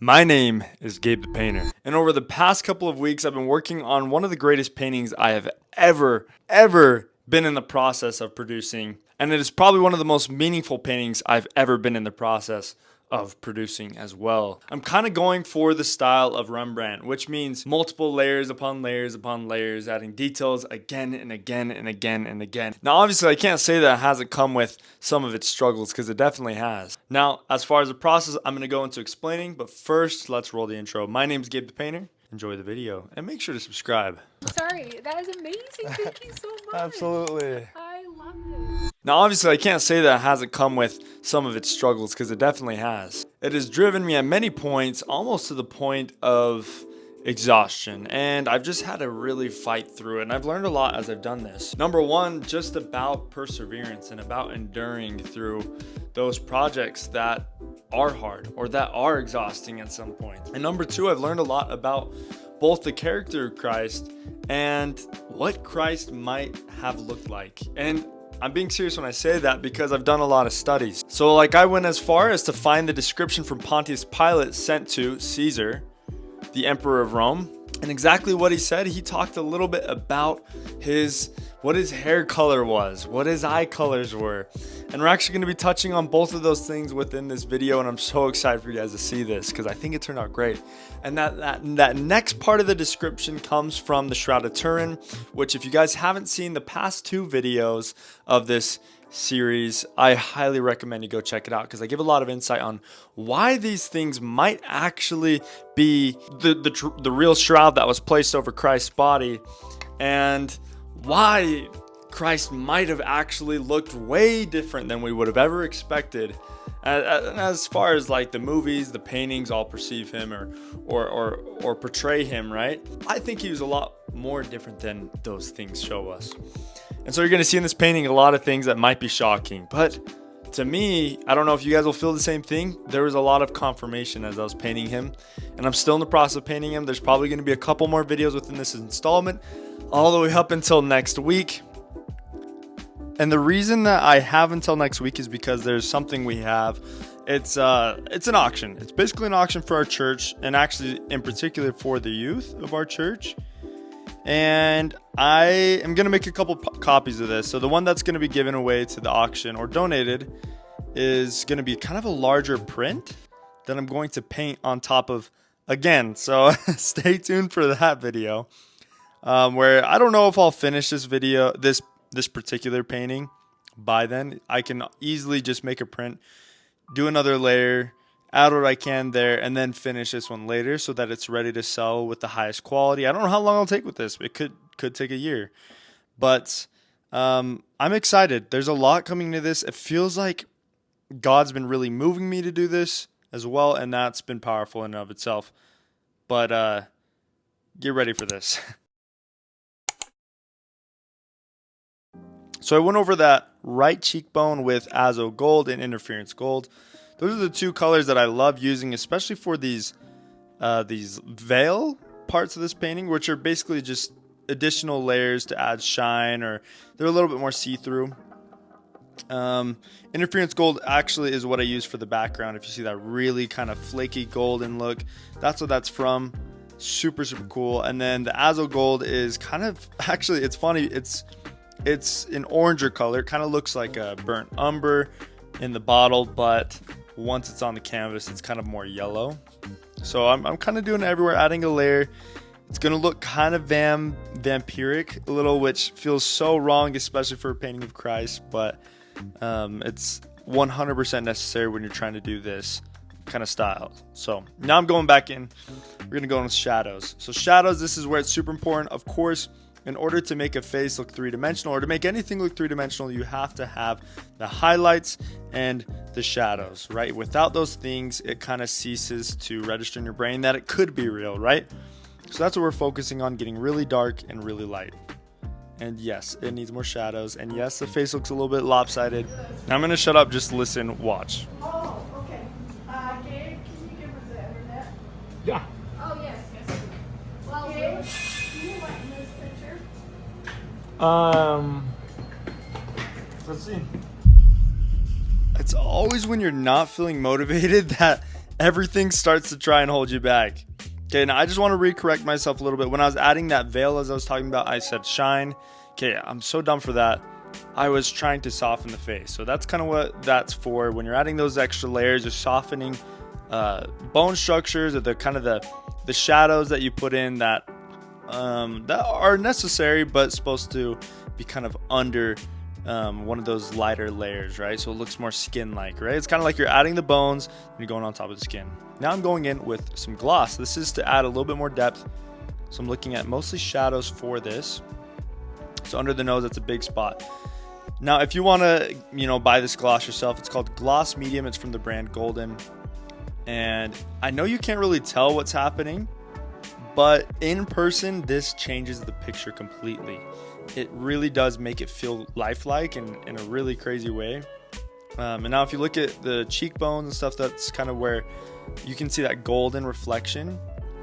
My name is Gabe the Painter, and over the past couple of weeks, I've been working on one of the greatest paintings I have ever been in the process of producing, and it is probably one of the most meaningful paintings I've ever been in the process of producing as well. I'm kind of going for the style of Rembrandt, which means multiple layers upon layers upon layers, adding details again and again and again and again. Now, obviously, I can't say that it hasn't come with some of its struggles, because it definitely has. Now, as far as the process, I'm going to go into explaining, but first, let's roll the intro. My name is Gabe the Painter. Enjoy the video, and make sure to subscribe. Sorry, that is amazing. Thank you so much. Absolutely. I love it. Now, obviously, I can't say that it hasn't come with some of its struggles, because it definitely has. It has driven me at many points, almost to the point of exhaustion, and I've just had to really fight through it, and I've learned a lot as I've done this. Number one, just about perseverance and about enduring through those projects that are hard or that are exhausting at some point. And number two, I've learned a lot about both the character of Christ and what Christ might have looked like. And I'm being serious when I say that, because I've done a lot of studies. So I went as far as to find the description from Pontius Pilate sent to Caesar, the emperor of Rome, and exactly what he said. He talked a little bit about what his hair color was, what his eye colors were. And we're actually going to be touching on both of those things within this video, and I'm so excited for you guys to see this, because I think it turned out great. And that next part of the description comes from the Shroud of Turin, which, if you guys haven't seen the past two videos of this series, I highly recommend you go check it out, because I give a lot of insight on why these things might actually be the real shroud that was placed over Christ's body, and why Christ might have actually looked way different than we would have ever expected, as far as the movies, the paintings all perceive him or portray him, right? I think he was a lot more different than those things show us. And so you're going to see in this painting a lot of things that might be shocking, but to me, I don't know if you guys will feel the same thing. There was a lot of confirmation as I was painting him, and I'm still in the process of painting him. There's probably going to be a couple more videos within this installment, all the way up until next week. And the reason that I have until next week is because there's something we have. It's an auction. It's basically an auction for our church, and actually in particular for the youth of our church. And I am going to make a couple copies of this. So the one that's going to be given away to the auction or donated is going to be kind of a larger print that I'm going to paint on top of again. So stay tuned for that video, where I don't know if I'll finish this particular painting by then. I can easily just make a print, do another layer, add what I can there, and then finish this one later so that it's ready to sell with the highest quality. I don't know how long I'll take with this. It could take a year, but I'm excited. There's a lot coming to this. It feels like God's been really moving me to do this as well, and that's been powerful in and of itself. But get ready for this. So I went over that right cheekbone with Azo Gold and Interference Gold. Those are the two colors that I love using, especially for these veil parts of this painting, which are basically just additional layers to add shine, or they're a little bit more see-through. Interference Gold actually is what I use for the background. If you see that really kind of flaky golden look, that's what that's from. Super, super cool. And then the Azo Gold is kind of, actually, it's funny. It's an oranger color. It kind of looks like a burnt umber in the bottle, but once it's on the canvas, it's kind of more yellow. So I'm kind of doing it everywhere, adding a layer. It's going to look kind of vampiric a little, which feels so wrong, especially for a painting of Christ, but it's 100% necessary when you're trying to do this kind of style. So now I'm going back in. We're going to go into shadows. So shadows, this is where it's super important. Of course, in order to make a face look three-dimensional, or to make anything look three-dimensional, you have to have the highlights and the shadows, right? Without those things, it kind of ceases to register in your brain that it could be real, right? So that's what we're focusing on, getting really dark and really light. And yes, it needs more shadows. And yes, the face looks a little bit lopsided. Now I'm going to shut up, just listen, watch. Oh, okay. Gabe, can you give us the internet? Yeah. Oh, yes. Well, Gabe, do you like this picture? Let's see. It's always when you're not feeling motivated that everything starts to try and hold you back. Okay, now I just want to recorrect myself a little bit. When I was adding that veil, as I was talking about, I said shine. Okay, I'm so dumb for that. I was trying to soften the face. So that's kind of what that's for. When you're adding those extra layers, you're softening bone structures, or the kind of the shadows that you put in that are necessary, but supposed to be kind of under one of those lighter layers, right? So it looks more skin-like, right? It's kind of like you're adding the bones and you're going on top of the skin. Now I'm going in with some gloss. This is to add a little bit more depth. So I'm looking at mostly shadows for this. So under the nose, that's a big spot. Now, if you want to, buy this gloss yourself, it's called Gloss Medium. It's from the brand Golden. And I know you can't really tell what's happening, but in person, this changes the picture completely. It really does make it feel lifelike in a really crazy way. And now if you look at the cheekbones and stuff, that's kind of where you can see that golden reflection.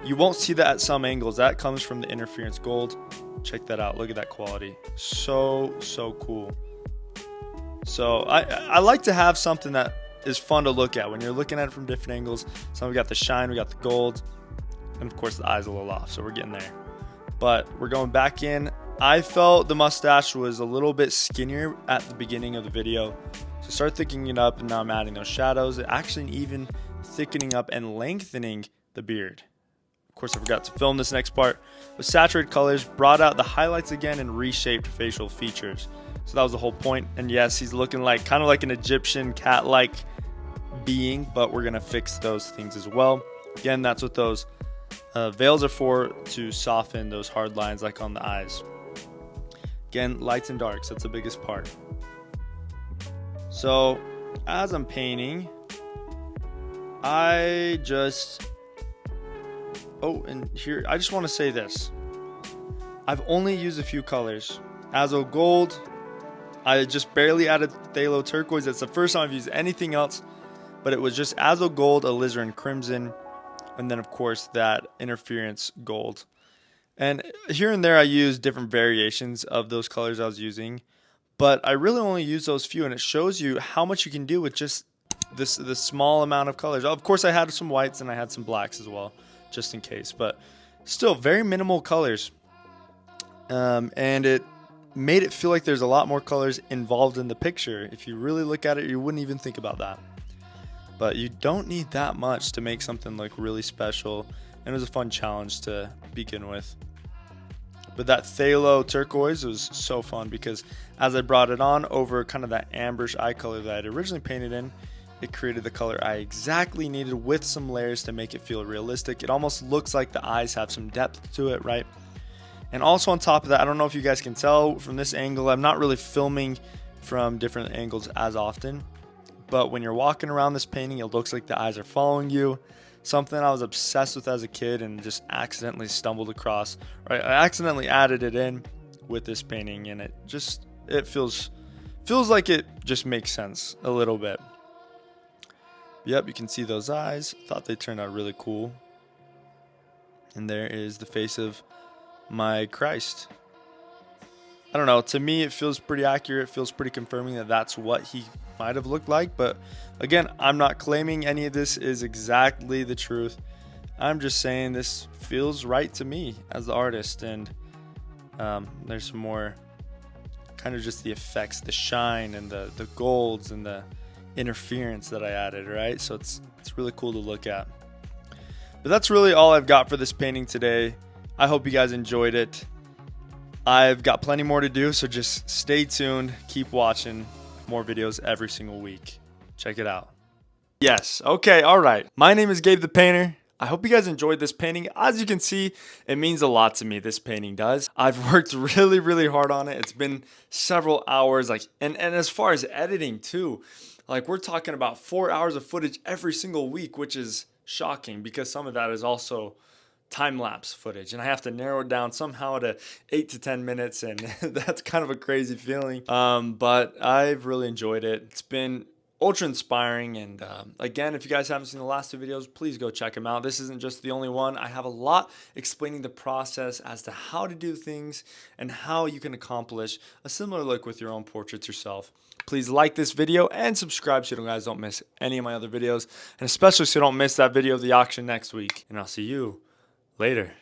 You won't see that at some angles. That comes from the interference gold. Check that out. Look at that quality. So cool. So I like to have something that is fun to look at when you're looking at it from different angles. So we got the shine, we got the gold, and of course the eyes a little off. So we're getting there. But we're going back in. I felt the mustache was a little bit skinnier at the beginning of the video. So start thickening it up, and now I'm adding those shadows. Actually even thickening up and lengthening the beard. Of course, I forgot to film this next part. With saturated colors, brought out the highlights again and reshaped facial features. So that was the whole point. And yes, he's looking like kind of like an Egyptian cat-like being, but we're gonna fix those things as well. Again, that's what those veils are for, to soften those hard lines like on the eyes. Again, lights and darks, that's the biggest part. So as I'm painting, and here, I just want to say this. I've only used a few colors. Azo Gold, I just barely added Phthalo Turquoise. That's the first time I've used anything else, but it was just Azo Gold, Alizarin Crimson, and then of course that Interference Gold. And here and there I used different variations of those colors I was using, but I really only use those few, and it shows you how much you can do with just this small amount of colors. Of course I had some whites and I had some blacks as well, just in case, but still very minimal colors. And it made it feel like there's a lot more colors involved in the picture. If you really look at it, you wouldn't even think about that. But you don't need that much to make something look really special, and it was a fun challenge to begin with. But that Phthalo Turquoise was so fun because as I brought it on over kind of that amberish eye color that I had originally painted in, it created the color I exactly needed with some layers to make it feel realistic. It almost looks like the eyes have some depth to it, right? And also on top of that, I don't know if you guys can tell from this angle, I'm not really filming from different angles as often, but when you're walking around this painting, it looks like the eyes are following you. Something I was obsessed with as a kid and just accidentally stumbled across, right? I accidentally added it in with this painting, and it feels like it just makes sense a little bit. Yep, you can see those eyes. Thought they turned out really cool. And there is the face of my Christ. I don't know, to me it feels pretty accurate. It feels pretty confirming that that's what he might have looked like. But again, I'm not claiming any of this is exactly the truth. I'm just saying this feels right to me as the artist. And there's some more kind of just the effects, the shine and the golds and the interference that I added, right? So it's really cool to look at. But that's really all I've got for this painting today. I hope you guys enjoyed it. I've got plenty more to do, so just stay tuned. Keep watching. More videos every single week. Check it out. Yes. Okay. All right. My name is Gabe the Painter. I hope you guys enjoyed this painting. As you can see, it means a lot to me. This painting does. I've worked really, really hard on it. It's been several hours. And as far as editing too, we're talking about 4 hours of footage every single week, which is shocking because some of that is also time-lapse footage, and I have to narrow it down somehow to 8 to 10 minutes, and that's kind of a crazy feeling. But I've really enjoyed it. It's been ultra inspiring, and again, if you guys haven't seen the last two videos, please go check them out. This isn't just the only one. I have a lot explaining the process as to how to do things and how you can accomplish a similar look with your own portraits yourself. Please like this video and subscribe so you guys don't miss any of my other videos. And especially so you don't miss that video of the auction next week. And I'll see you later.